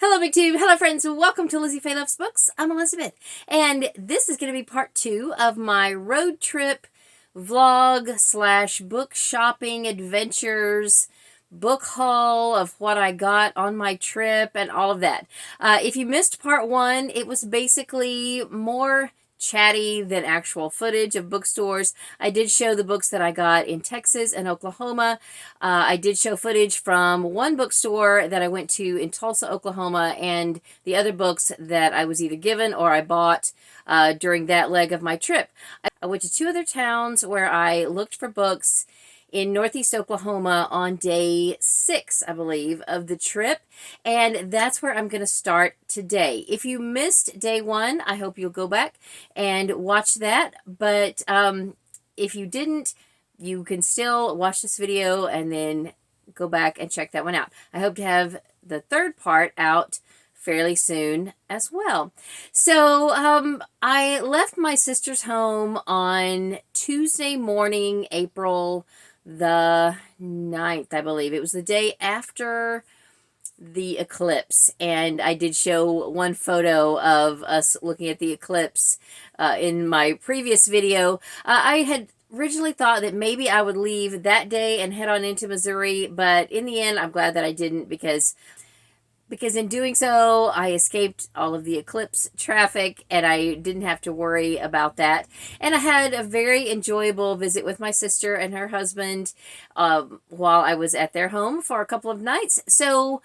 Hello, Big Tube. Hello, friends. Welcome to LizziefayeLovesBooks. I'm Elizabeth, and this is going to be part 2 of my road trip vlog / book shopping adventures, book haul of what I got on my trip and all of that. If you missed part 1, it was basically more chatty than actual footage of bookstores. I did show the books that I got in Texas and Oklahoma. I did show footage from one bookstore that I went to in Tulsa, Oklahoma, and the other books that I was either given or I bought during that leg of my trip. I went to 2 other towns where I looked for books in Northeast Oklahoma on day 6, I believe, of the trip. And that's where I'm going to start today. If you missed day 1, I hope you'll go back and watch that. But if you didn't, you can still watch this video and then go back and check that one out. I hope to have the 3rd part out fairly soon as well. So I left my sister's home on Tuesday morning, April the 9th, I believe. It was the day after the eclipse, and I did show one photo of us looking at the eclipse in my previous video. I had originally thought that maybe I would leave that day and head on into Missouri, but in the end, I'm glad that I didn't because in doing so, I escaped all of the eclipse traffic, and I didn't have to worry about that. And I had a very enjoyable visit with my sister and her husband while I was at their home for a couple of nights. So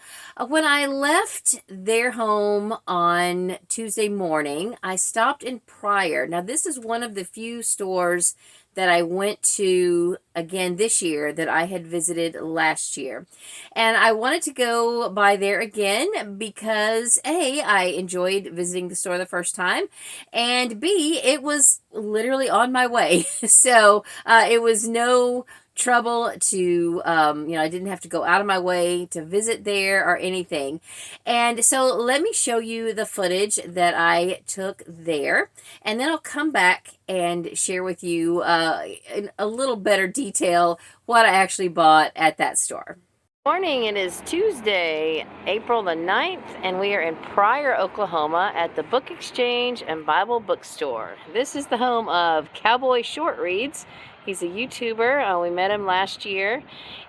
when I left their home on Tuesday morning, I stopped in Pryor. Now, this is one of the few stores that I went to again this year that I had visited last year. And I wanted to go by there again because A, I enjoyed visiting the store the first time, and B, it was literally on my way. So it was no trouble to, I didn't have to go out of my way to visit there or anything. And so let me show you the footage that I took there, and then I'll come back and share with you in a little better detail what I actually bought at that store. Morning, it is Tuesday, April the 9th, and we are in Pryor, Oklahoma at the Book Exchange and Bible Bookstore. This is the home of Cowboy Short Reads. He's a YouTuber. We met him last year,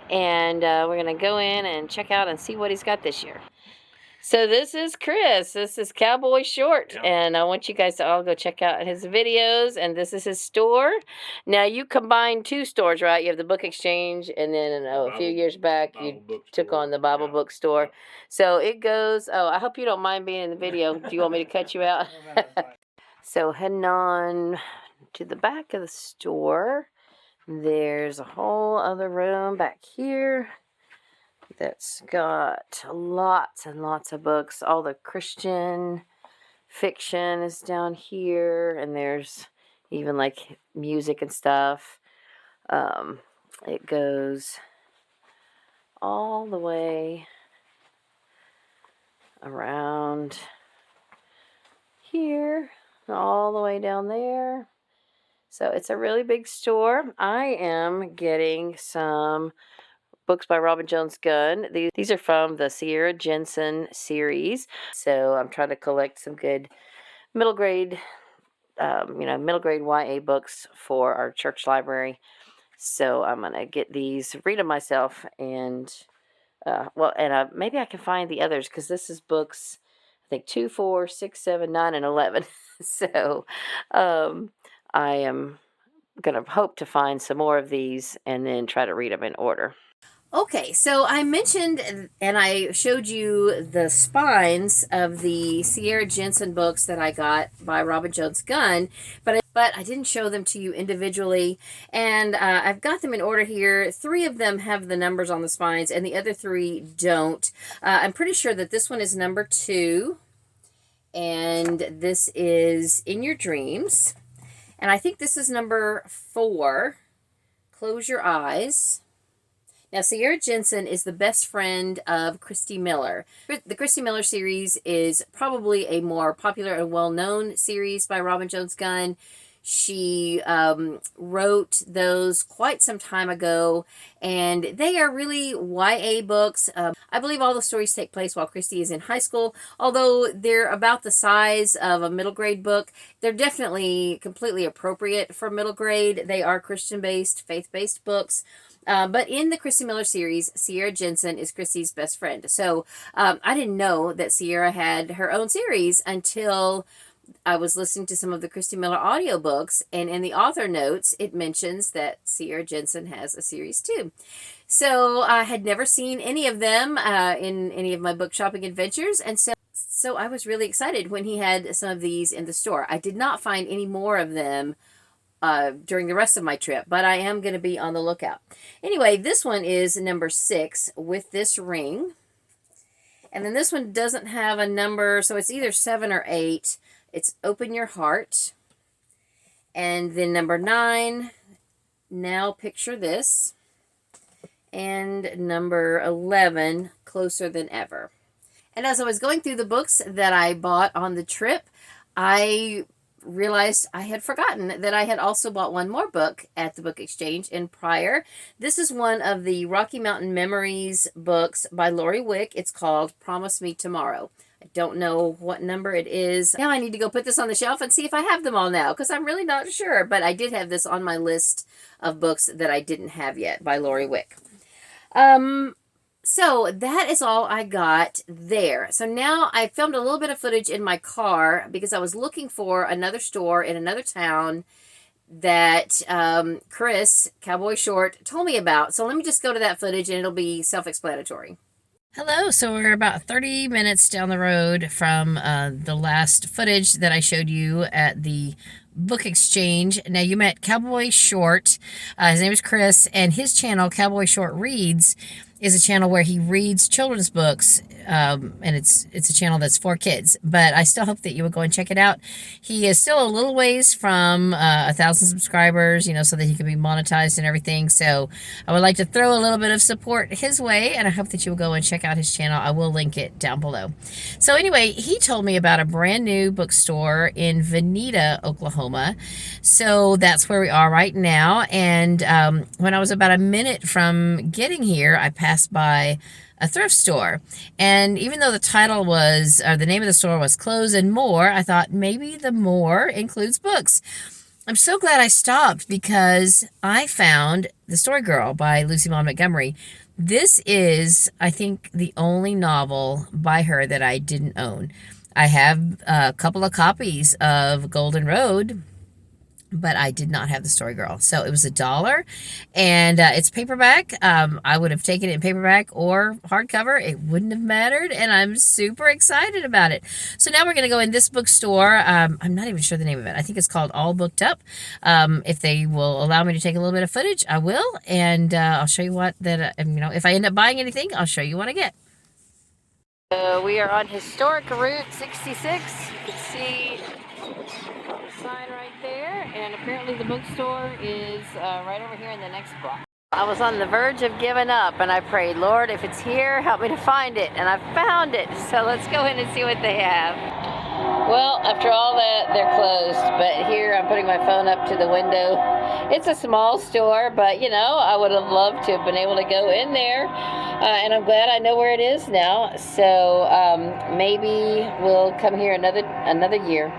and we're going to go in and check out and see what he's got this year. So this is Chris. This is Cowboy Short, yep. And I want you guys to all go check out his videos, and this is his store. Now, you combined 2 stores, right? You have the Book Exchange, and then a few years back, you took on the Bible Bookstore. So it goes, I hope you don't mind being in the video. Do you want me to cut you out? So heading on to the back of the store. There's a whole other room back here that's got lots and lots of books. All the Christian fiction is down here, and there's even like music and stuff. It goes all the way around here, all the way down there. So it's a really big store. I am getting some books by Robin Jones Gunn. These are from the Sierra Jensen series. So I'm trying to collect some good middle grade YA books for our church library. So I'm going to get these, read them myself, and maybe I can find the others, because this is books, I think 2, 4, 6, 7, 9, and 11. So I am going to hope to find some more of these and then try to read them in order. Okay, so I mentioned and I showed you the spines of the Sierra Jensen books that I got by Robin Jones Gunn, but I didn't show them to you individually, and I've got them in order here. 3 of them have the numbers on the spines, and the other 3 don't. I'm pretty sure that this one is number 2, and this is In Your Dreams, and I think this is number 4, Close Your Eyes. Now, Sierra Jensen is the best friend of Christy Miller. The Christy Miller series is probably a more popular and well-known series by Robin Jones Gunn. She wrote those quite some time ago, and they are really YA books. I believe all the stories take place while Christy is in high school, although they're about the size of a middle grade book. They're definitely completely appropriate for middle grade. They are Christian-based, faith-based books. But in the Christy Miller series, Sierra Jensen is Christy's best friend. So I didn't know that Sierra had her own series until I was listening to some of the Christy Miller audiobooks, and in the author notes, it mentions that Sierra Jensen has a series too. So I had never seen any of them in any of my book shopping adventures, and so I was really excited when he had some of these in the store. I did not find any more of them during the rest of my trip, but I am going to be on the lookout. Anyway, this one is number 6 with this ring. And then this one doesn't have a number, so it's either 7 or 8. It's Open Your Heart. And then number 9, Now Picture This. And number 11, Closer Than Ever. And as I was going through the books that I bought on the trip, I realized I had forgotten that I had also bought one more book at the book exchange in Pryor. This is one of the Rocky Mountain Memories books by Lori Wick. It's called Promise Me Tomorrow. I don't know what number it is. Now I need to go put this on the shelf and see if I have them all now, because I'm really not sure. But I did have this on my list of books that I didn't have yet by Lori Wick. So that is all I got there. So now I filmed a little bit of footage in my car because I was looking for another store in another town that Chris, Cowboy Short, told me about. So let me just go to that footage and it'll be self-explanatory. Hello, so we're about 30 minutes down the road from the last footage that I showed you at the book exchange. Now, you met Cowboy Short. His name is Chris, and his channel, Cowboy Short Reads, is a channel where he reads children's books, and it's a channel that's for kids. But I still hope that you would go and check it out. He is still a little ways from 1,000 subscribers, so that he can be monetized and everything. So I would like to throw a little bit of support his way, and I hope that you will go and check out his channel. I will link it down below. So anyway, he told me about a brand new bookstore in Vinita, Oklahoma. So that's where we are right now. And when I was about a minute from getting here, I passed by a thrift store, and even though the title was, or the name of the store was Clothes and More, I thought maybe the more includes books. I'm so glad I stopped because I found The Story Girl by Lucy Maud Montgomery. This is, I think, the only novel by her that I didn't own. I have a couple of copies of Golden Road, but I did not have The Story Girl. So it was $1, and it's paperback. I would have taken it in paperback or hardcover. It wouldn't have mattered, and I'm super excited about it. So now we're going to go in this bookstore. I'm not even sure the name of it. I think it's called All Booked Up. If they will allow me to take a little bit of footage, I will, and I'll show you what that, if I end up buying anything, I'll show you what I get. We are on historic Route 66. You can see the sign right there, and apparently the bookstore is right over here in the next block. I was on the verge of giving up, and I prayed, Lord, if it's here, help me to find it, and I found it. So let's go in and see what they have. Well, after all that, they're closed, but here I'm putting my phone up to the window. It's a small store, but I would have loved to have been able to go in there, and I'm glad I know where it is now. So maybe we'll come here another year.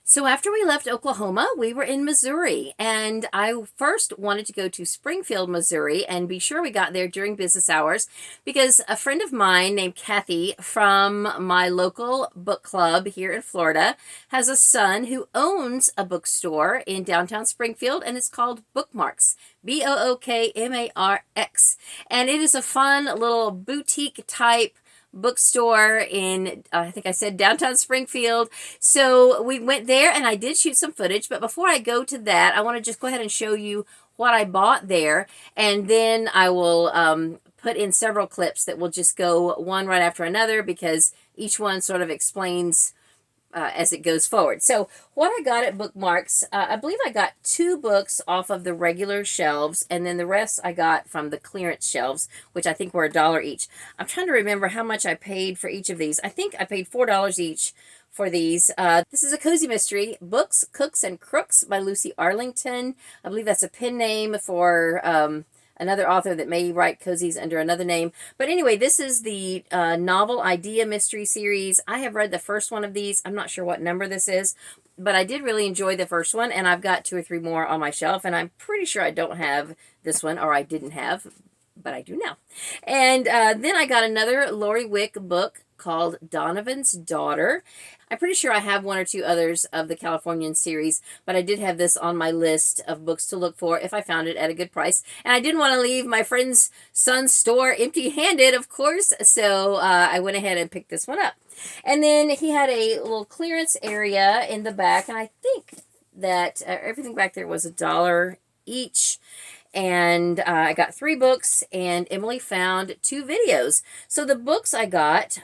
So after we left Oklahoma, we were in Missouri, and I first wanted to go to Springfield, Missouri, and be sure we got there during business hours, because a friend of mine named Kathy from my local book club here in Florida has a son who owns a bookstore in downtown Springfield, and it's called Bookmarks, Bookmarx, and it is a fun little boutique type bookstore in, I think I said downtown Springfield. So we went there, and I did shoot some footage, but before I go to that, I want to just go ahead and show you what I bought there, and then I will put in several clips that will just go one right after another, because each one sort of explains as it goes forward. So what I got at Bookmarks, I believe I got 2 books off of the regular shelves, and then the rest I got from the clearance shelves, which I think were $1 each. I'm trying to remember how much I paid for each of these. I think I paid $4 each for these. This is a cozy mystery, Books, Cooks, and Crooks by Lucy Arlington. I believe that's a pen name for another author that may write cozies under another name. But anyway, this is the novel idea mystery series. I have read the first one of these. I'm not sure what number this is, but I did really enjoy the first one, and I've got 2 or 3 more on my shelf, and I'm pretty sure I don't have this one, or I didn't have, but I do now. And then I got another Lori Wick book called Donovan's Daughter. I'm pretty sure I have 1 or 2 others of the Californian series, but I did have this on my list of books to look for if I found it at a good price. And I didn't want to leave my friend's son's store empty-handed, of course, so I went ahead and picked this one up. And then he had a little clearance area in the back, and I think that everything back there was $1 each. And I got 3 books, and Emily found 2 videos. So the books I got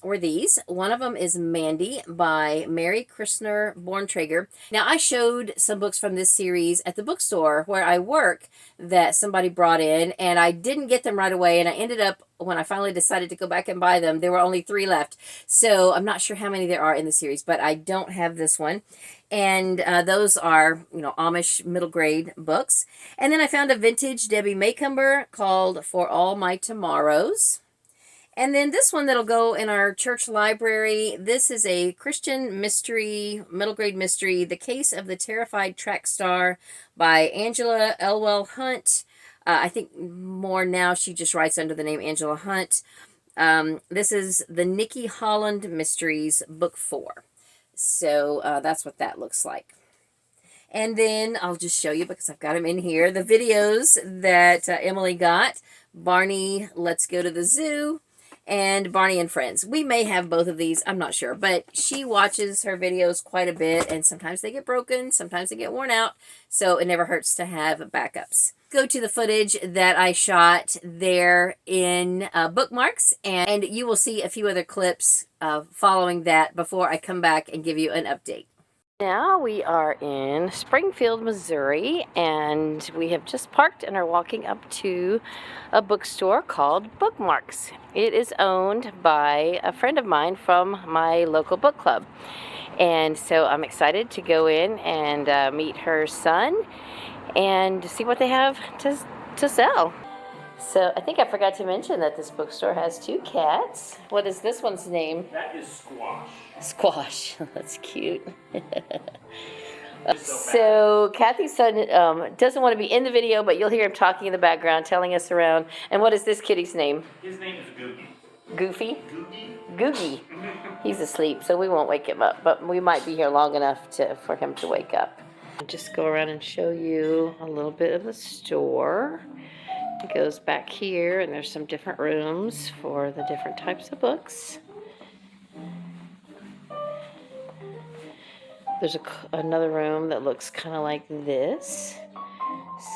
were these. One of them is Mandy by Mary Christner Borntrager. Now, I showed some books from this series at the bookstore where I work that somebody brought in, and I didn't get them right away, and I ended up, when I finally decided to go back and buy them, there were only 3 left. So I'm not sure how many there are in the series, but I don't have this one. And those are, Amish middle grade books. And then I found a vintage Debbie Maycomber called For All My Tomorrows. And then this one that'll go in our church library. This is a Christian mystery, middle grade mystery, The Case of the Terrified Track Star by Angela Elwell Hunt. I think more now she just writes under the name Angela Hunt. This is the Nikki Holland Mysteries, Book 4. So that's what that looks like. And then I'll just show you, because I've got them in here, the videos that Emily got. Barney, Let's Go to the Zoo, and Barney and Friends. We may have both of these, I'm not sure, but she watches her videos quite a bit, and sometimes they get broken, sometimes they get worn out, so it never hurts to have backups. Go to the footage that I shot there in Bookmarks, and you will see a few other clips following that before I come back and give you an update. Now we are in Springfield, Missouri, and we have just parked and are walking up to a bookstore called Bookmarks. It is owned by a friend of mine from my local book club. And so I'm excited to go in and meet her son and see what they have to sell. So I think I forgot to mention that this bookstore has 2 cats. What is this one's name? That is Squash. Squash. That's cute. So Kathy's son doesn't want to be in the video, but you'll hear him talking in the background, telling us around. And what is this kitty's name? His name is Googie. Goofy? Googie. Googie. He's asleep, so we won't wake him up, but we might be here long enough for him to wake up. I'll just go around and show you a little bit of the store. It goes back here, and there's some different rooms for the different types of books. There's another room that looks kind of like this.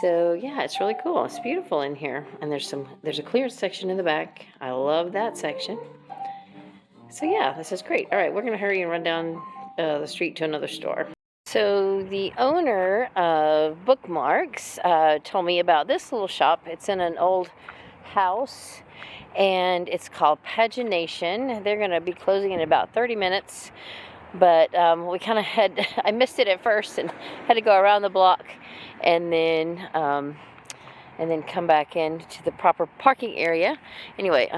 So yeah, it's really cool. It's beautiful in here. And there's a clearance section in the back. I love that section. So yeah, this is great. All right, we're gonna hurry and run down the street to another store. So the owner of Bookmarks told me about this little shop. It's in an old house, and it's called Pagination. They're gonna be closing in about 30 minutes. But we kind of I missed it at first and had to go around the block and then come back into the proper parking area. Anyway,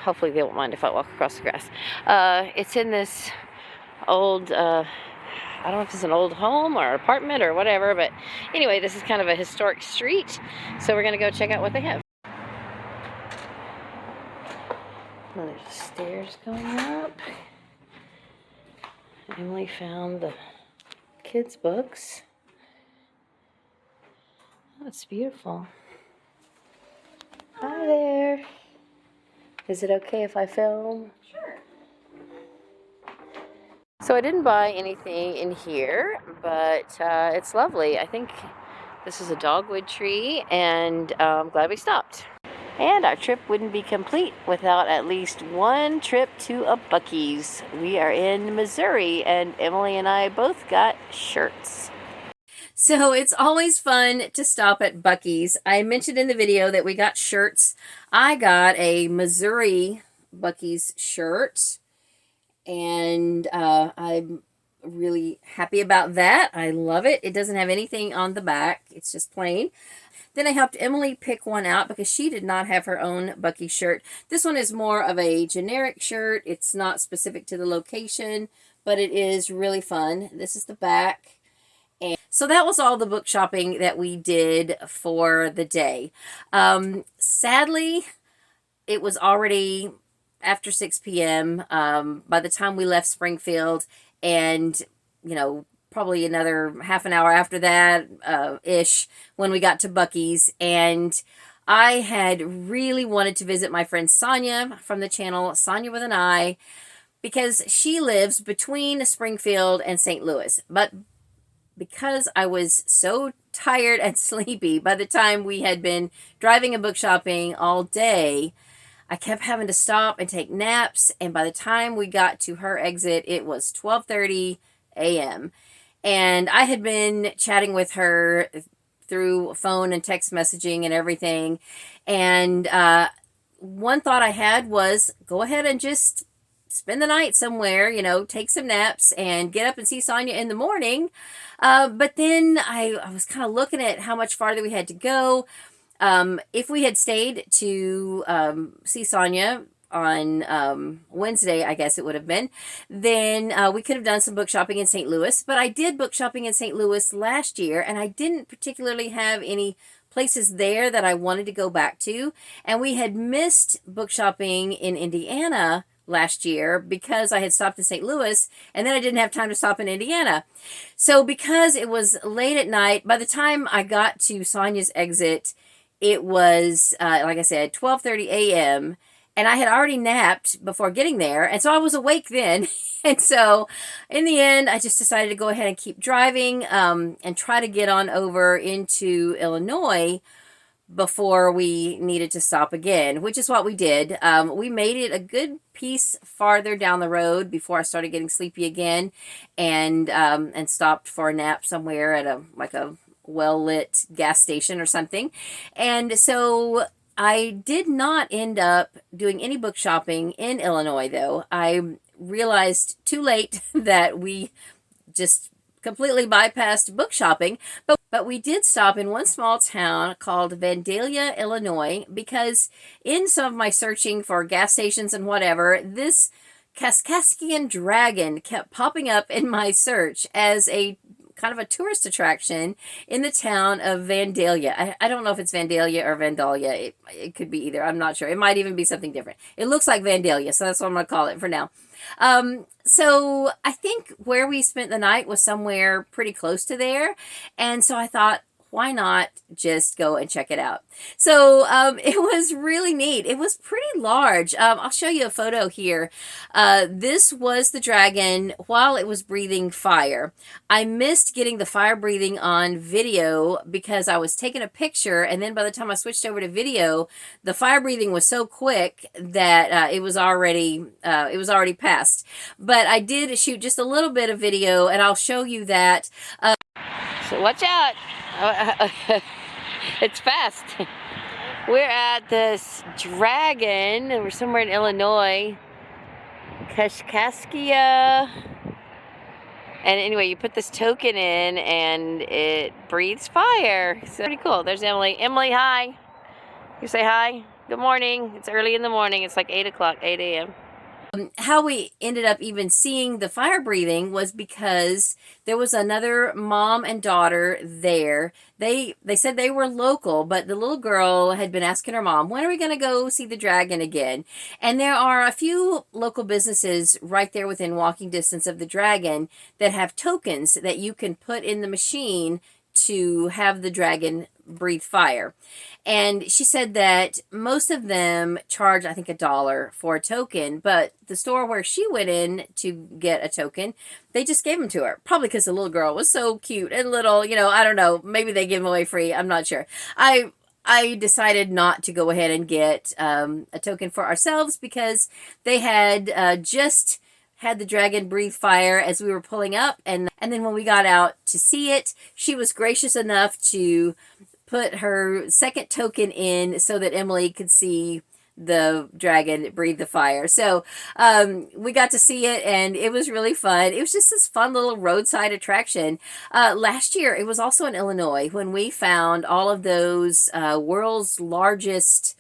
hopefully they won't mind if I walk across the grass. It's in this old, I don't know if it's an old home or apartment or whatever, but anyway, this is kind of a historic street, so we're going to go check out what they have. Well, there's stairs going up. Emily found the kids' books. Oh, it's beautiful. Hi there. Is it okay if I film? Sure. So I didn't buy anything in here, but it's lovely. I think this is a dogwood tree, and I'm glad we stopped. And our trip wouldn't be complete without at least one trip to a Buc-ee's. We are in Missouri, and Emily and I both got shirts. So it's always fun to stop at Buc-ee's. I mentioned in the video that we got shirts. I got a Missouri Buc-ee's shirt, and I'm really happy about that. I love it. It doesn't have anything on the back. It's just plain. Then I helped Emily pick one out because she did not have her own Buc-ee's shirt. This one is more of a generic shirt. It's not specific to the location, but it is really fun. This is the back. And so that was all the book shopping that we did for the day. Sadly, it was already after 6 p.m. By the time we left Springfield, and, you know, probably another half an hour after that, ish, when we got to Buc-ee's. And I had really wanted to visit my friend Sonia from the channel, Sonia with an I, because she lives between Springfield and St. Louis. But because I was so tired and sleepy by the time we had been driving and book shopping all day, I kept having to stop and take naps. And by the time we got to her exit, it was 12:30 a.m. And I had been chatting with her through phone and text messaging and everything. And one thought I had was, go ahead and just spend the night somewhere, you know, take some naps and get up and see Sonia in the morning. But then I was kind of looking at how much farther we had to go. If we had stayed to see Sonia on Wednesday, I guess it would have been, then we could have done some book shopping in St. Louis. But I did book shopping in St. Louis last year, and I didn't particularly have any places there that I wanted to go back to. And we had missed book shopping in Indiana last year because I had stopped in St. Louis, and then I didn't have time to stop in Indiana. So because it was late at night, by the time I got to Sonia's exit, it was, like I said, 12:30 a.m., and I had already napped before getting there, and so I was awake then. And so in the end, I just decided to go ahead and keep driving and try to get on over into Illinois before we needed to stop again, which is what we did. We made it a good piece farther down the road before I started getting sleepy again, and stopped for a nap somewhere at a well-lit gas station or something. And so I did not end up doing any book shopping in Illinois, though. I realized too late that we just completely bypassed book shopping, but we did stop in one small town called Vandalia, Illinois, because in some of my searching for gas stations and whatever, this Kaskaskian dragon kept popping up in my search as a kind of a tourist attraction in the town of Vandalia. I don't know if it's Vandalia or Vandalia. It could be either. I'm not sure. It might even be something different. It looks like Vandalia, so that's what I'm going to call it for now. So I think where we spent the night was somewhere pretty close to there. And so I thought, why not just go and check it out? So it was really neat. It was pretty large. I'll show you a photo here. This was the dragon while it was breathing fire. I missed getting the fire breathing on video because I was taking a picture, and then by the time I switched over to video, the fire breathing was so quick that it was already past. But I did shoot just a little bit of video, and I'll show you that. So watch out. It's fast. We're at this dragon, and we're somewhere in Illinois. Kaskaskia. And anyway, you put this token in, and it breathes fire. So pretty cool. There's Emily. Emily, hi. You say hi. Good morning. It's early in the morning. It's like 8 o'clock, 8 a.m. How we ended up even seeing the fire breathing was because there was another mom and daughter there. They said they were local, but the little girl had been asking her mom, when are we going to go see the dragon again? And there are a few local businesses right there within walking distance of the dragon that have tokens that you can put in the machine to have the dragon breathe fire. And she said that most of them charge, I think, $1 for a token, but the store where she went in to get a token, they just gave them to her. Probably because the little girl was so cute and little, you know, I don't know, maybe they give them away free, I'm not sure. I I decided not to go ahead and get a token for ourselves because they had just had the dragon breathe fire as we were pulling up, and then when we got out to see it, she was gracious enough to put her second token in so that Emily could see the dragon breathe the fire. So we got to see it, and it was really fun. It was just this fun little roadside attraction. Last year, it was also in Illinois when we found all of those world's largest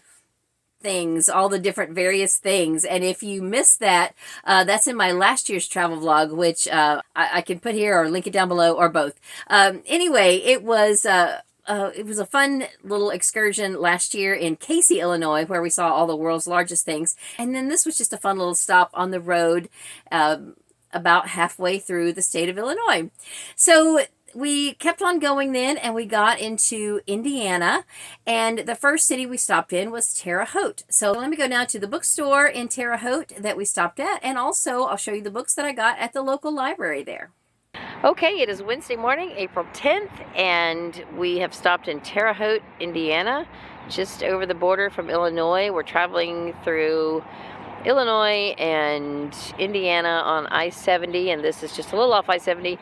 things, all the different various things. And if you missed that, that's in my last year's travel vlog, which I can put here or link it down below, or both. Anyway, it was a fun little excursion last year in Casey, Illinois, where we saw all the world's largest things. And then this was just a fun little stop on the road about halfway through the state of Illinois. So we kept on going then, and we got into Indiana, and the first city we stopped in was Terre Haute. So let me go now to the bookstore in Terre Haute that we stopped at, and also I'll show you the books that I got at the local library there. Okay, it is Wednesday morning, April 10th, and we have stopped in Terre Haute, Indiana, just over the border from Illinois. We're traveling through Illinois and Indiana on I-70, and this is just a little off I-70.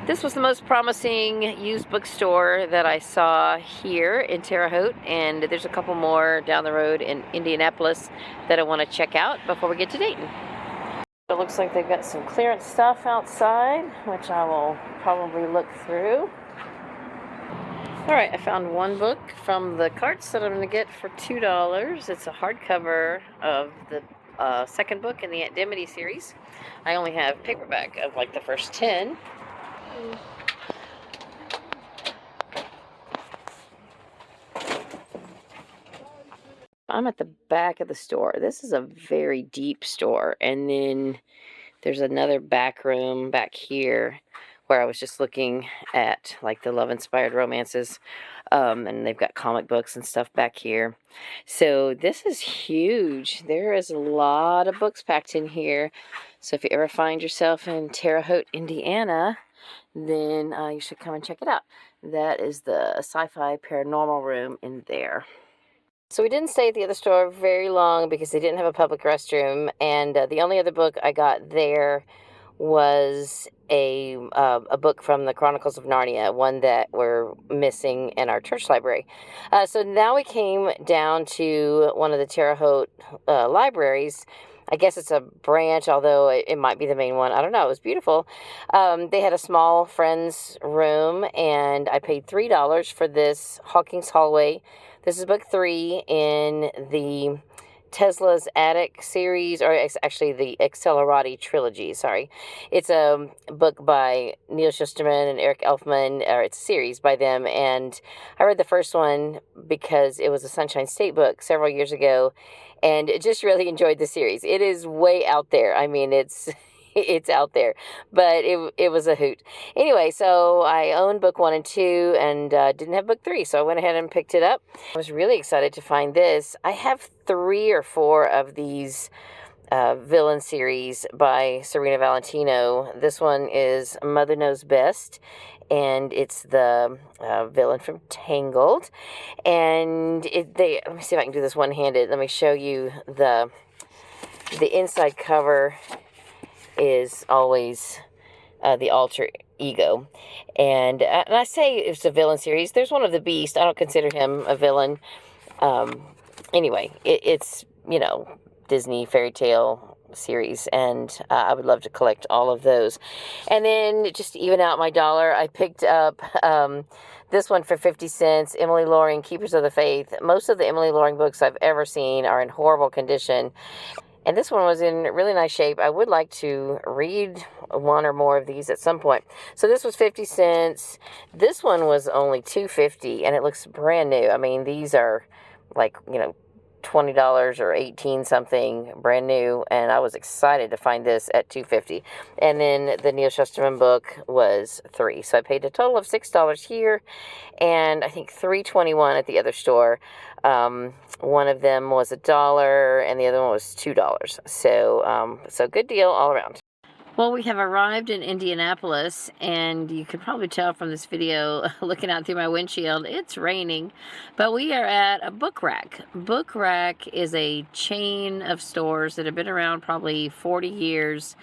This was the most promising used bookstore that I saw here in Terre Haute, and there's a couple more down the road in Indianapolis that I want to check out before we get to Dayton. It looks like they've got some clearance stuff outside, which I will probably look through. Alright, I found one book from the carts that I'm going to get for $2. It's a hardcover of the second book in the Aunt Dimity series. I only have paperback of like the first 10. I'm at the back of the store. This is a very deep store, and then there's another back room back here where I was just looking at like the love-inspired romances, and they've got comic books and stuff back here. So this is huge. There is a lot of books packed in here. So if you ever find yourself in Terre Haute, Indiana, then you should come and check it out. That is the sci-fi paranormal room in there. So we didn't stay at the other store very long because they didn't have a public restroom, and the only other book I got there was a book from the Chronicles of Narnia, one that we're missing in our church library. So now we came down to one of the Terre Haute libraries. I guess it's a branch, although it might be the main one. I don't know. It was beautiful. They had a small friends room, and I paid $3 for this Hawking's Hallway. This is book 3 in the Tesla's Attic series, or it's actually the Accelerati trilogy, sorry. It's a book by Neil Shusterman and Eric Elfman, or it's a series by them, and I read the first one because it was a Sunshine State book several years ago, and just really enjoyed the series. It is way out there. I mean, it's out there, but it was a hoot. Anyway, so I owned book 1 and 2 and didn't have book 3, so I went ahead and picked it up. I was really excited to find this. I have 3 or 4 of these villain series by Serena Valentino. This one is Mother Knows Best, and it's the villain from Tangled. And let me see if I can do this one-handed. Let me show you the inside cover is always the alter ego. And I say it's a villain series. There's one of the Beast. I don't consider him a villain. Anyway, it's, Disney fairy tale series, and I would love to collect all of those. And then just to even out my dollar, I picked up this one for 50 cents, Emily Loring, Keepers of the Faith. Most of the Emily Loring books I've ever seen are in horrible condition. And this one was in really nice shape. I would like to read one or more of these at some point. So this was 50 cents. This one was only $2.50, and it looks brand new. I mean, these are like, $20 or 18 something, brand new, and I was excited to find this at $2.50. And then the Neil Shusterman book was $3. So I paid a total of $6 here, and I think $3.21 at the other store. One of them was $1, and the other one was $2. So good deal all around. Well, we have arrived in Indianapolis, and you can probably tell from this video, looking out through my windshield, it's raining. But we are at a Book Rack. Book Rack is a chain of stores that have been around probably 40 years.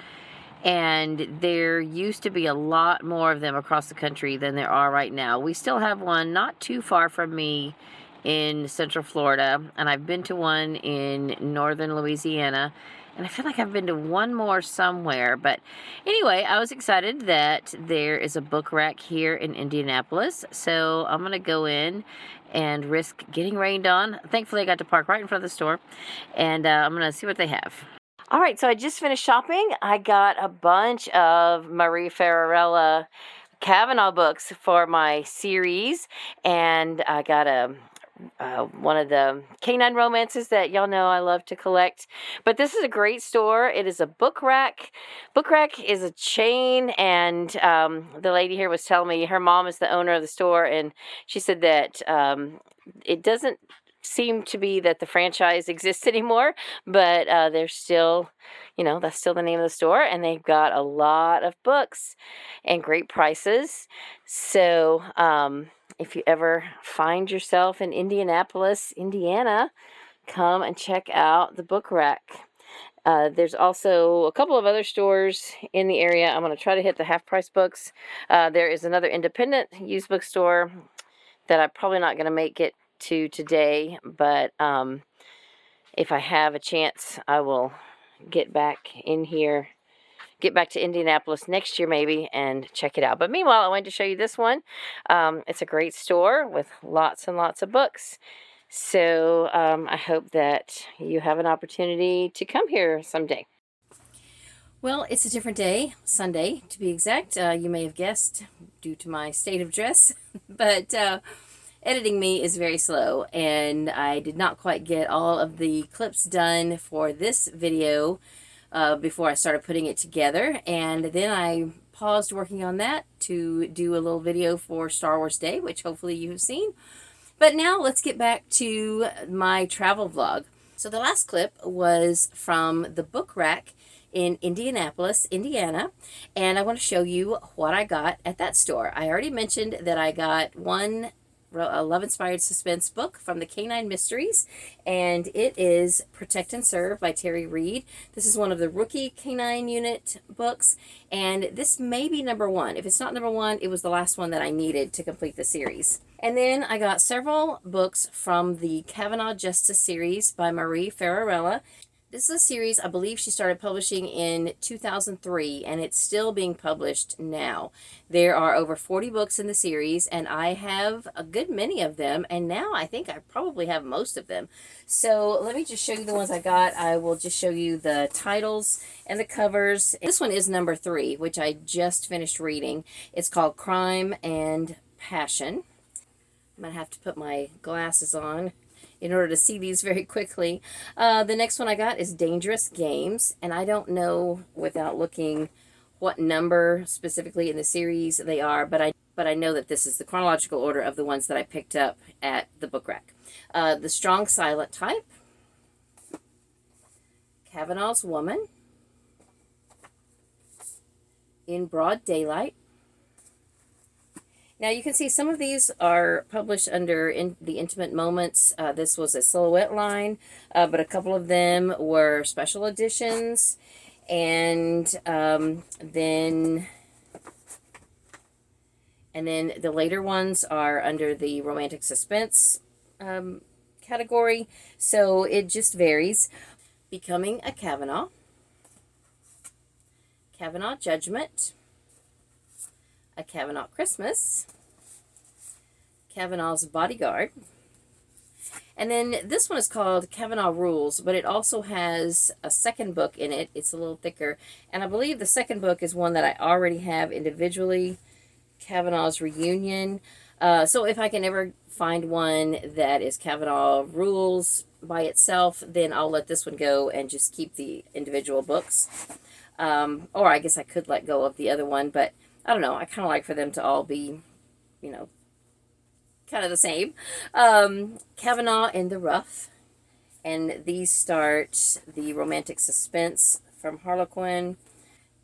And there used to be a lot more of them across the country than there are right now. We still have one not too far from me in Central Florida, and I've been to one in northern Louisiana, and I feel like I've been to one more somewhere. But anyway, I was excited that there is a Book Rack here in Indianapolis, so I'm gonna go in and risk getting rained on. Thankfully, I got to park right in front of the store, and I'm gonna see what they have. All right, so I just finished shopping. I got a bunch of Marie Ferrarella Kavanaugh books for my series, and I got one of the canine romances that y'all know I love to collect. But this is a great store. It is a Book Rack. Book Rack is a chain, and the lady here was telling me her mom is the owner of the store, and she said that it doesn't seem to be that the franchise exists anymore, but they're still, that's still the name of the store, and they've got a lot of books and great prices. So if you ever find yourself in Indianapolis, Indiana, come and check out the Book Rack. There's also a couple of other stores in the area. I'm going to try to hit the half-price books. There is another independent used bookstore that I'm probably not going to make it to today, but if I have a chance, I will get back to Indianapolis next year maybe and check it out. But meanwhile, I wanted to show you this one. It's a great store with lots and lots of books. So I hope that you have an opportunity to come here someday. Well, it's a different day, Sunday to be exact. You may have guessed due to my state of dress, but editing me is very slow, and I did not quite get all of the clips done for this video before I started putting it together, and then I paused working on that to do a little video for Star Wars Day, which hopefully you have seen. But now let's get back to my travel vlog. So the last clip was from the Book Rack in Indianapolis, Indiana, and I want to show you what I got at that store. I already mentioned that I got a love-inspired suspense book from the Canine Mysteries, and it is Protect and Serve by Terry Reid. This is one of the rookie Canine Unit books, and this may be number one. If it's not number one, it was the last one that I needed to complete the series. And then I got several books from the Kavanaugh Justice series by Marie Ferrarella. This is a series I believe she started publishing in 2003, and it's still being published now. There are over 40 books in the series, and I have a good many of them, and now I think I probably have most of them. So let me just show you the ones I got. I will just show you the titles and the covers. This one is number 3, which I just finished reading. It's called Crime and Passion. I'm going to have to put my glasses on in order to see these very quickly. The next one I got is Dangerous Games, and I don't know without looking what number specifically in the series they are, but I know that this is the chronological order of the ones that I picked up at the Book Rack. The Strong Silent Type, Kavanaugh's Woman, In Broad Daylight. Now you can see some of these are published under the Intimate Moments. This was a silhouette line, but a couple of them were special editions. And then the later ones are under the Romantic Suspense category. So it just varies. Becoming a Kavanaugh, Kavanaugh Judgment, A Kavanaugh Christmas, Kavanaugh's Bodyguard, and then this one is called Kavanaugh Rules, but it also has a second book in it. It's a little thicker, and I believe the second book is one that I already have individually, Kavanaugh's Reunion. So if I can ever find one that is Kavanaugh Rules by itself, then I'll let this one go and just keep the individual books. Or I guess I could let go of the other one, but I don't know. I kind of like for them to all be, kind of the same. Kavanaugh in the Rough. And these start the Romantic Suspense from Harlequin.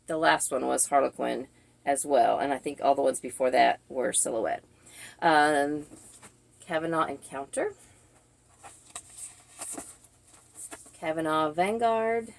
the last one was Harlequin as well, and I think all the ones before that were Silhouette. Kavanaugh Encounter, Kavanaugh Vanguard,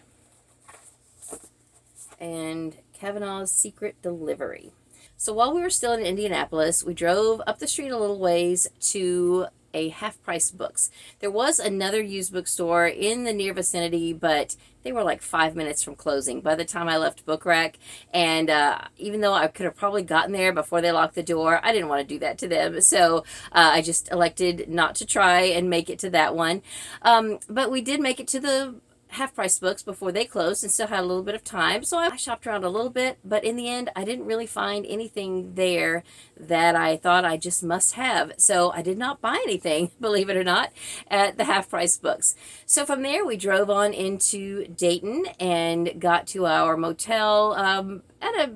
and Kavanaugh's Secret Delivery. So while we were still in Indianapolis, we drove up the street a little ways to a half-price books. There was another used bookstore in the near vicinity, but they were like 5 minutes from closing by the time I left Book Rack. And even though I could have probably gotten there before they locked the door, I didn't want to do that to them. So I just elected not to try and make it to that one. But we did make it to the half-price books before they closed and still had a little bit of time. So I shopped around a little bit, but in the end, I didn't really find anything there that I thought I just must have. So I did not buy anything, believe it or not, at the half-price books. So from there, we drove on into Dayton and got to our motel at a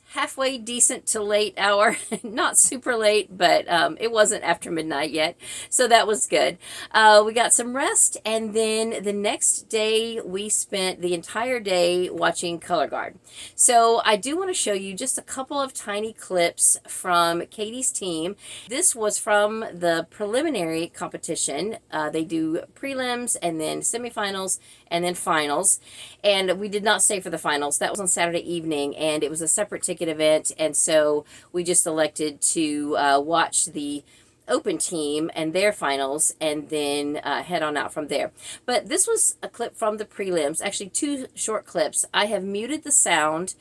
halfway decent to late hour. Not super late, but it wasn't after midnight yet, so that was good. We got some rest, and then the next day we spent the entire day watching Color Guard. So I do want to show you just a couple of tiny clips from Katie's team. This was from the preliminary competition. They do prelims and then semifinals and then finals, and we did not stay for the finals. That was on Saturday evening, and it was a separate ticket event, and so we just elected to watch the open team and their finals and then head on out from there. But this was a clip from the prelims, actually 2 short clips. I have muted the sound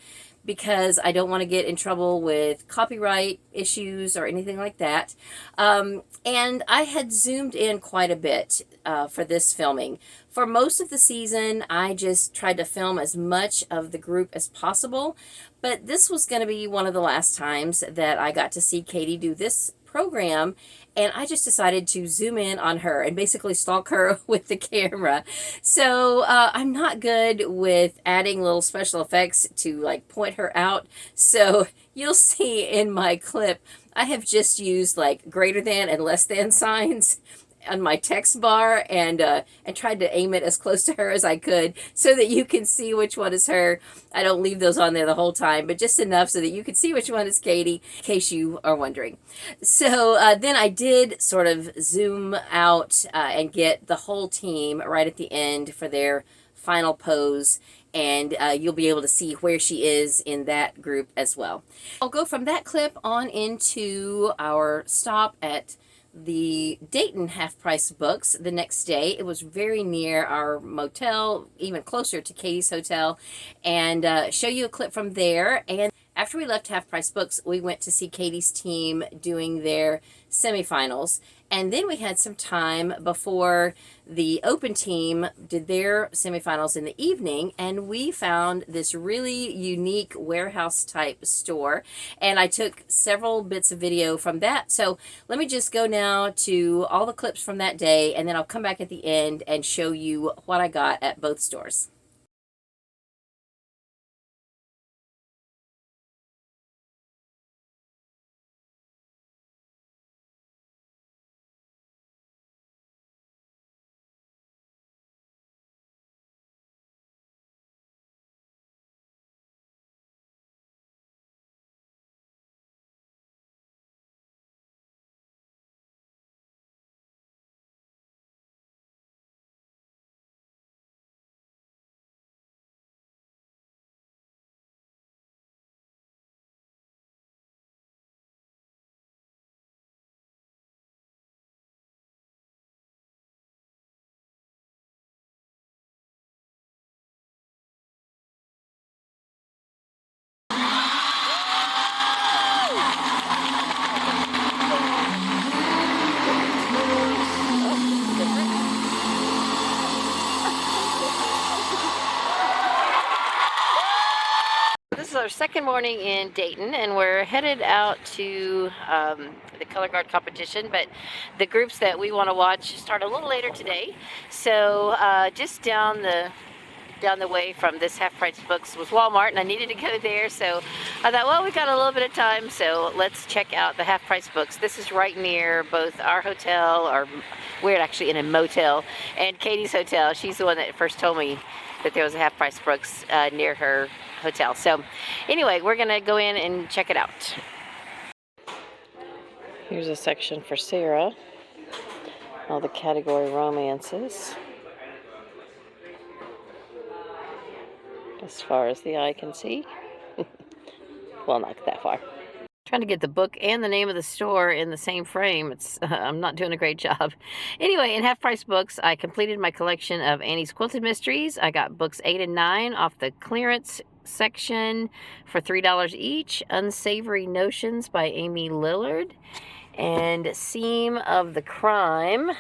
because I don't want to get in trouble with copyright issues or anything like that. And I had zoomed in quite a bit for this filming. For most of the season, I just tried to film as much of the group as possible, but this was going to be one of the last times that I got to see Katie do this program, and I just decided to zoom in on her and basically stalk her with the camera. So I'm not good with adding little special effects to like point her out, so you'll see in my clip I have just used like greater than and less than signs on my text bar and tried to aim it as close to her as I could so that you can see which one is her. I don't leave those on there the whole time, but just enough so that you can see which one is Katie, in case you are wondering. So then I did sort of zoom out and get the whole team right at the end for their final pose, and you'll be able to see where she is in that group as well. I'll go from that clip on into our stop at the Dayton half-price books the next day. It was very near our motel, even closer to Katie's hotel, and show you a clip from there. And after we left half-price books, we went to see Katie's team doing their semifinals. And then we had some time before the open team did their semifinals in the evening, and we found this really unique warehouse type store, and I took several bits of video from that. So let me just go now to all the clips from that day, and then I'll come back at the end and show you what I got at both stores. This is our second morning in Dayton, and we're headed out to the color guard competition, but the groups that we want to watch start a little later today. So just down the way from this half-price books was Walmart, and I needed to go there, so I thought, well, we got a little bit of time, so let's check out the half-price books. This is right near both our hotel, or we're actually in a motel, and Katie's hotel. She's the one that first told me that there was a half-price books near her hotel. So anyway, we're gonna go in and check it out. Here's a section for Sarah. All the category romances. As far as the eye can see. Well, not that far. Trying to get the book and the name of the store in the same frame. It's I'm not doing a great job. Anyway, in Half Price Books, I completed my collection of Annie's Quilted Mysteries. I got books 8 and 9 off the clearance section for $3 each. Unsavory Notions by Amy Lillard. And Seam of the Crime.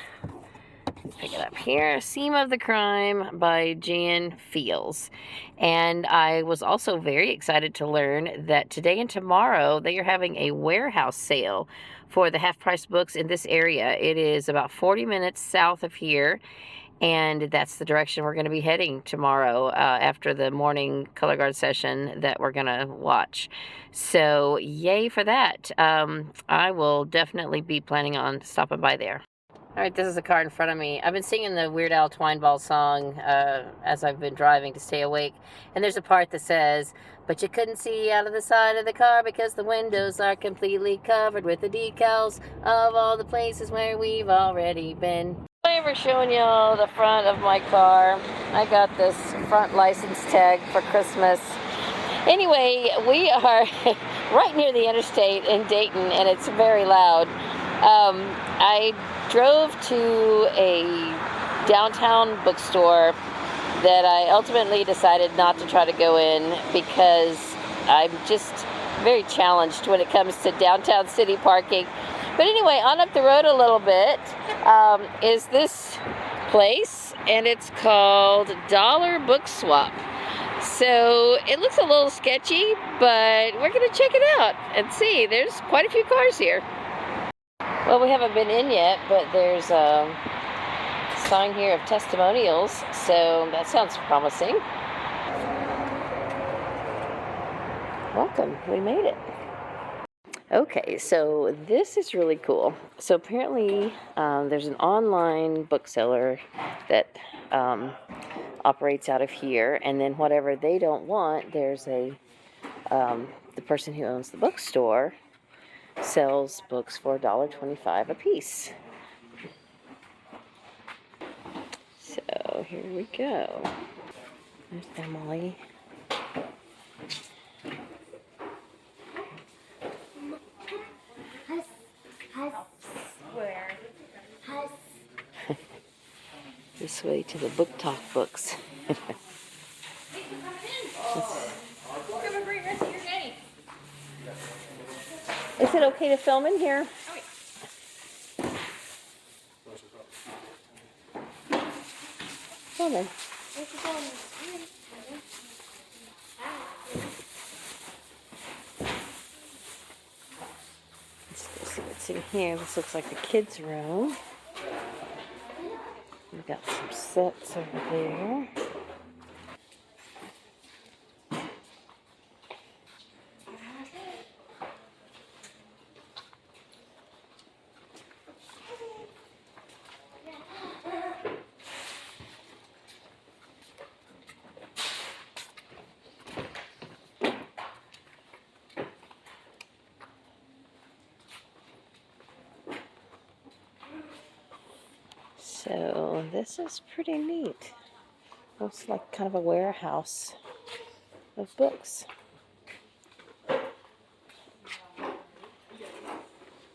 Pick it up here. Seam of the Crime by Jan Fields. And I was also very excited to learn that today and tomorrow they are having a warehouse sale for the Half Price Books in this area. It is about 40 minutes south of here, and that's the direction we're going to be heading tomorrow after the morning color guard session that we're going to watch. So yay for that. I will definitely be planning on stopping by there. All right, this is the car in front of me. I've been singing the Weird Al Twineball song as I've been driving to stay awake. And there's a part that says, but you couldn't see out of the side of the car because the windows are completely covered with the decals of all the places where we've already been. Have I ever shown y'all the front of my car? I got this front license tag for Christmas. Anyway, we are right near the interstate in Dayton, and it's very loud. I drove to a downtown bookstore that I ultimately decided not to try to go in because I'm just very challenged when it comes to downtown city parking. But anyway, on up the road a little bit is this place, and it's called Dollar Book Swap. So it looks a little sketchy, but we're going to check it out and see. There's quite a few cars here. Well, we haven't been in yet, but there's a sign here of testimonials, so that sounds promising. Welcome, we made it. Okay, so this is really cool. So apparently there's an online bookseller that operates out of here, and then whatever they don't want, there's a the person who owns the bookstore sells books for $1.25 a piece. So here we go. There's Emily. This way to the Book Talk books. Is it okay to film in here? Film in. Let's go see what's in here. This looks like the kids' room. We've got some sets over there. So this is pretty neat. Looks like kind of a warehouse of books.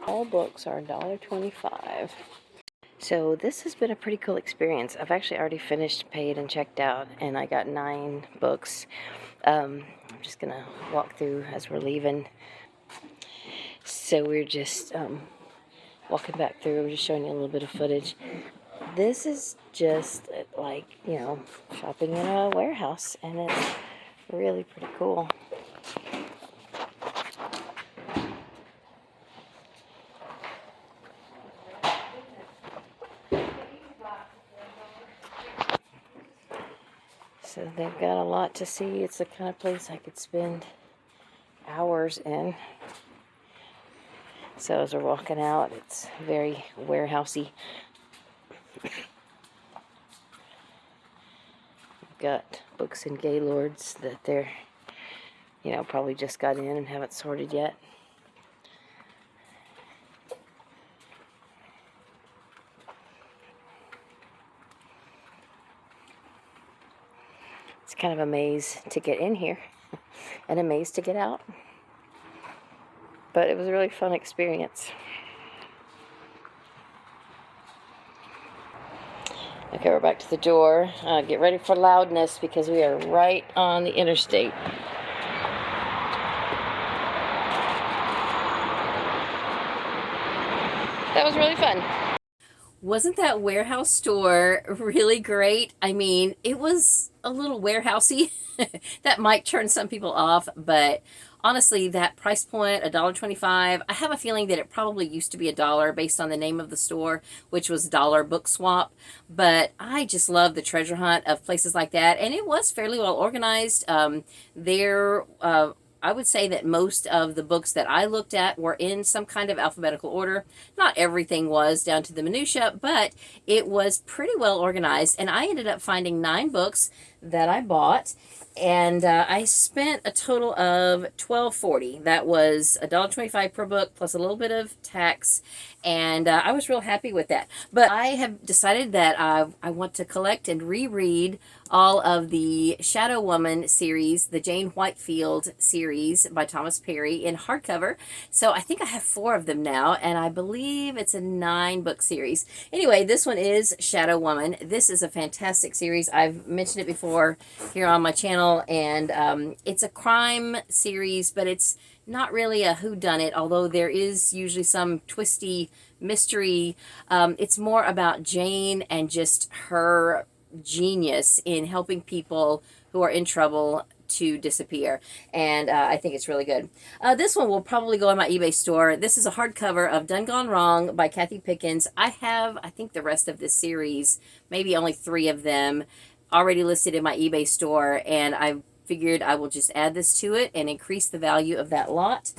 All books are $1.25. So this has been a pretty cool experience. I've actually already finished, paid, and checked out, and I got 9 books. I'm just gonna walk through as we're leaving. So we're just walking back through. I'm just showing you a little bit of footage. This is just like, you know, shopping in a warehouse, and it's really pretty cool. So they've got a lot to see. It's the kind of place I could spend hours in. So as we're walking out, it's very warehousey. We've got books and Gaylords that they're you know, probably just got in and haven't sorted yet. It's kind of a maze to get in here and a maze to get out. But it was a really fun experience. Okay, we're back to the door. Get ready for loudness because we are right on the interstate. That was really fun. Wasn't that warehouse store really great? I mean, it was a little warehousey. That might turn some people off, but honestly, that price point, $1.25, I have a feeling that it probably used to be $1 based on the name of the store, which was Dollar Book Swap. But I just love the treasure hunt of places like that, and it was fairly well organized. I would say that most of the books that I looked at were in some kind of alphabetical order. Not everything was down to the minutia, but it was pretty well organized. And I ended up finding 9 books that I bought, and I spent a total of $12.40. That was $1.25 per book plus a little bit of tax, and I was real happy with that. But I have decided that I want to collect and reread all of the Shadow Woman series, the Jane Whitefield series by Thomas Perry in hardcover. So I think I have 4 of them now, and I believe it's a 9-book series. Anyway, this one is Shadow Woman. This is a fantastic series. I've mentioned it before here on my channel, and it's a crime series, but it's not really a whodunit, although there is usually some twisty mystery. It's more about Jane and just her genius in helping people who are in trouble to disappear, and I think it's really good. This one will probably go on my eBay store. This is a hardcover of Done Gone Wrong by Kathy Pickens. I think the rest of this series, maybe only 3 of them, already listed in my eBay store, and I figured I will just add this to it and increase the value of that lot.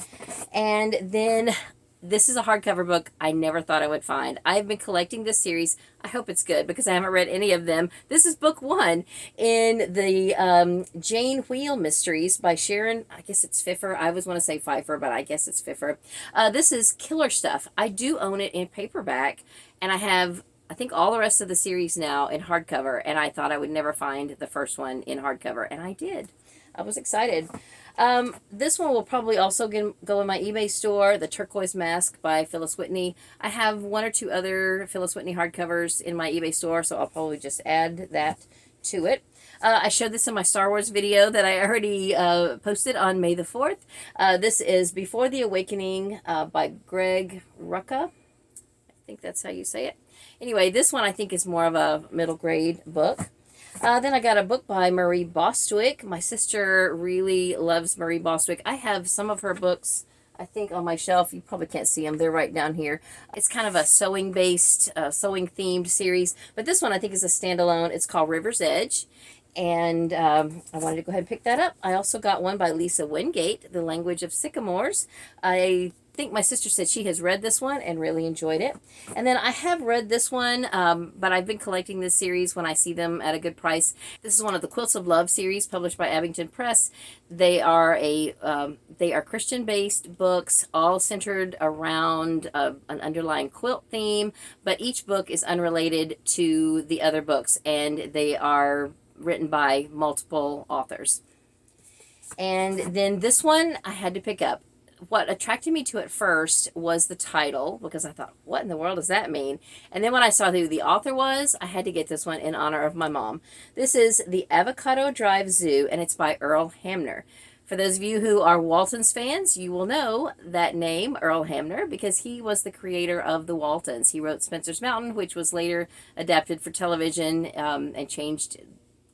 And then this is a hardcover book I never thought I would find. I've been collecting this series. I hope it's good because I haven't read any of them. This is book 1 in the Jane Wheel Mysteries by Sharon, I guess it's Pfeffer. I always want to say Pfeiffer, but I guess it's Pfeffer. This is Killer Stuff. I do own it in paperback, and I have, I think, all the rest of the series now in hardcover, and I thought I would never find the first one in hardcover, and I did. I was excited. This one will probably also go in my eBay store, The Turquoise Mask by Phyllis Whitney. I have 1 or 2 other Phyllis Whitney hardcovers in my eBay store, so I'll probably just add that to it. I showed this in my Star Wars video that I already posted on May the 4th. This is Before the Awakening by Greg Rucka. I think that's how you say it. Anyway, this one I think is more of a middle grade book. Then I got a book by Marie Bostwick. My sister really loves Marie Bostwick. I have some of her books, I think, on my shelf. You probably can't see them. They're right down here. It's kind of a sewing-based, sewing-themed series. But this one I think is a standalone. It's called River's Edge. And I wanted to go ahead and pick that up. I also got one by Lisa Wingate, The Language of Sycamores. I think my sister said she has read this one and really enjoyed it. And then I have read this one, but I've been collecting this series when I see them at a good price. This is one of the Quilts of Love series published by Abington Press. They are Christian-based books, all centered around an underlying quilt theme, but each book is unrelated to the other books, and they are written by multiple authors. And then this one I had to pick up. What attracted me to it first was the title, because I thought, what in the world does that mean? And then when I saw who the author was, I had to get this one in honor of my mom. This is The Avocado Drive Zoo, and it's by Earl Hamner. For those of you who are Waltons fans, you will know that name, Earl Hamner, because he was the creator of the Waltons. He wrote Spencer's Mountain, which was later adapted for television and changed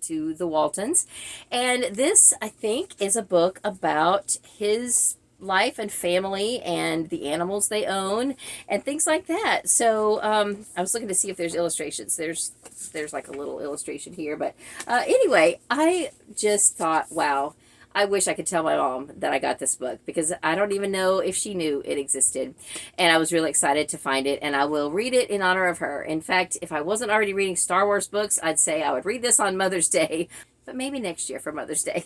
to the Waltons. And this, I think, is a book about his life and family and the animals they own and things like that. So I was looking to see if there's illustrations. There's like a little illustration here, but anyway, I just thought, wow, I wish I could tell my mom that I got this book, because I don't even know if she knew it existed, and I was really excited to find it, and I will read it in honor of her. In fact, if I wasn't already reading Star Wars books, I'd say I would read this on Mother's Day, but maybe next year for Mother's Day.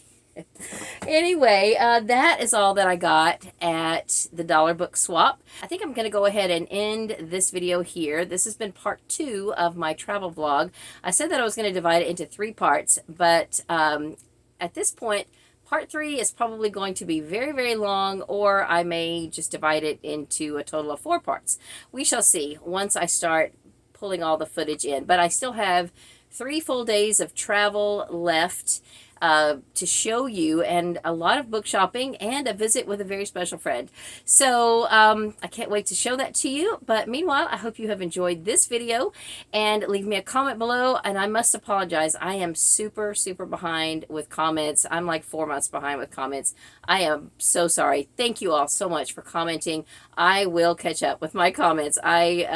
Anyway, that is all that I got at the Dollar Book Swap. I think I'm going to go ahead and end this video here. This has been part 2 of my travel vlog. I said that I was going to divide it into 3 parts, but at this point, part 3 is probably going to be very, very long, or I may just divide it into a total of 4 parts. We shall see once I start pulling all the footage in. But I still have 3 full days of travel left to show you, and a lot of book shopping and a visit with a very special friend. So I can't wait to show that to you. But meanwhile, I hope you have enjoyed this video, and leave me a comment below. And I must apologize, I am super behind with comments. I'm like 4 months behind with comments. I am so sorry. Thank you all so much for commenting. I will catch up with my comments. I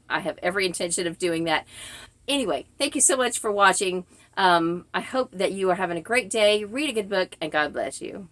have every intention of doing that. Anyway, thank you so much for watching. I hope that you are having a great day. Read a good book, and God bless you.